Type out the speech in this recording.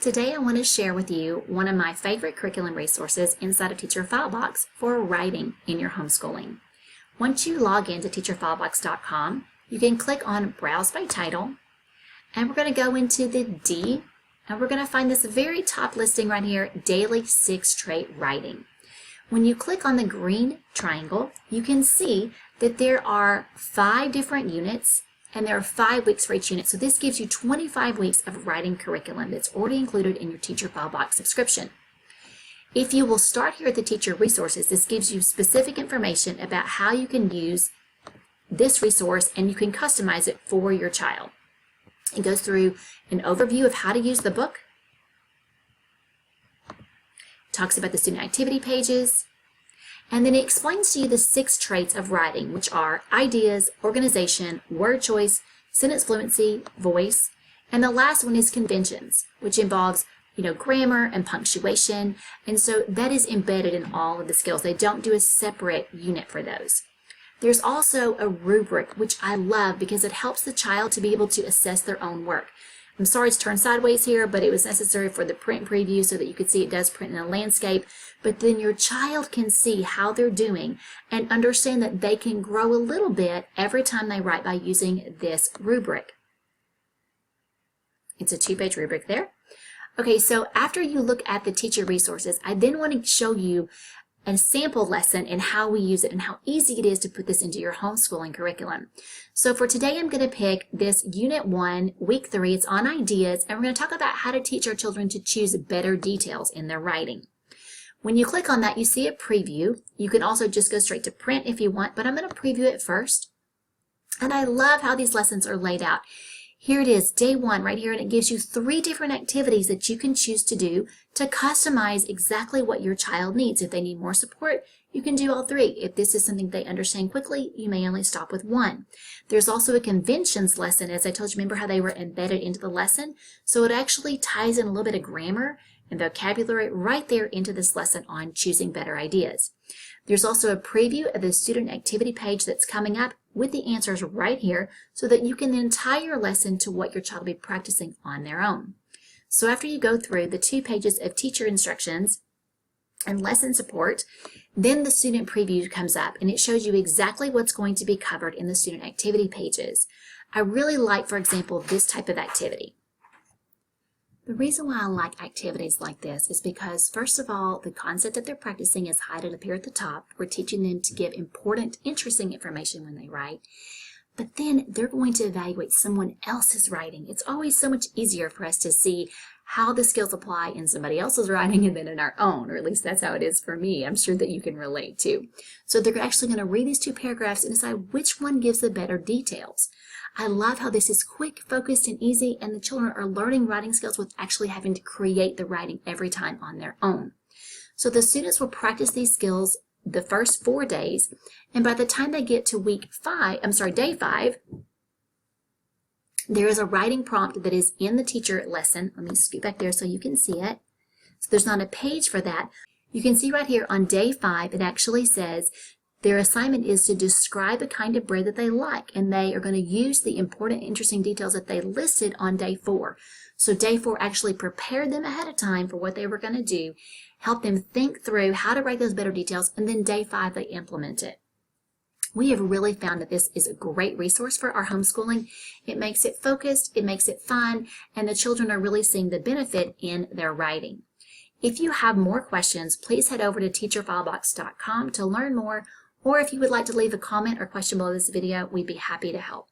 Today I want to share with you one of my favorite curriculum resources inside of TeacherFileBox for writing in your homeschooling. Once you log into TeacherFileBox.com, you can click on Browse by Title, and we're going to go into the D, and we're going to find this very top listing right here, Daily 6 Trait Writing. When you click on the green triangle, you can see that there are 5 different units, and there are 5 weeks for each unit. So this gives you 25 weeks of writing curriculum that's already included in your TeacherFileBox subscription. If you will start here at the teacher resources, this gives you specific information about how you can use this resource and you can customize it for your child. It goes through an overview of how to use the book, talks about the student activity pages, and then it explains to you the 6 traits of writing, which are ideas, organization, word choice, sentence fluency, voice, and the last one is conventions, which involves grammar and punctuation, and so that is embedded in all of the skills. They don't do a separate unit for those. There's also a rubric, which I love because it helps the child to be able to assess their own work. I'm sorry it's turned sideways here, but it was necessary for the print preview so that you could see it does print in a landscape. But then your child can see how they're doing and understand that they can grow a little bit every time they write by using this rubric. It's a 2-page rubric there. Okay, so after you look at the teacher resources, I then want to show you a sample lesson and how we use it and how easy it is to put this into your homeschooling curriculum. So for today, I'm going to pick this Unit 1, Week 3. It's on ideas, and we're going to talk about how to teach our children to choose better details in their writing. When you click on that, you see a preview. You can also just go straight to print if you want, but I'm going to preview it first. And I love how these lessons are laid out. Here it is, day 1 right here, and it gives you 3 different activities that you can choose to do to customize exactly what your child needs. If they need more support, you can do all 3. If this is something they understand quickly, you may only stop with 1. There's also a conventions lesson, as I told you, remember how they were embedded into the lesson? So it actually ties in a little bit of grammar and vocabulary right there into this lesson on choosing better ideas. There's also a preview of the student activity page that's coming up with the answers right here so that you can then tie your lesson to what your child will be practicing on their own. So after you go through the 2 pages of teacher instructions and lesson support, then the student preview comes up and it shows you exactly what's going to be covered in the student activity pages. I really like, for example, this type of activity. The reason why I like activities like this is because, first of all, the concept that they're practicing is highlighted up here at the top. We're teaching them to give important, interesting information when they write. But then they're going to evaluate someone else's writing. It's always so much easier for us to see how the skills apply in somebody else's writing and then in our own, or at least that's how it is for me. I'm sure that you can relate too. So they're actually going to read these 2 paragraphs and decide which one gives the better details. I love how this is quick, focused, and easy, and the children are learning writing skills with actually having to create the writing every time on their own. So the students will practice these skills the first 4 days, and by the time they get to day 5, there is a writing prompt that is in the teacher lesson. Let me scoot back there so you can see it. So there's not a page for that. You can see right here on day 5, it actually says their assignment is to describe a kind of bread that they like, and they are going to use the important, interesting details that they listed on day 4. So day 4 actually prepared them ahead of time for what they were going to do, helped them think through how to write those better details, and then day 5 they implement it. We have really found that this is a great resource for our homeschooling. It makes it focused, it makes it fun, and the children are really seeing the benefit in their writing. If you have more questions, please head over to TeacherFileBox.com to learn more, or if you would like to leave a comment or question below this video, we'd be happy to help.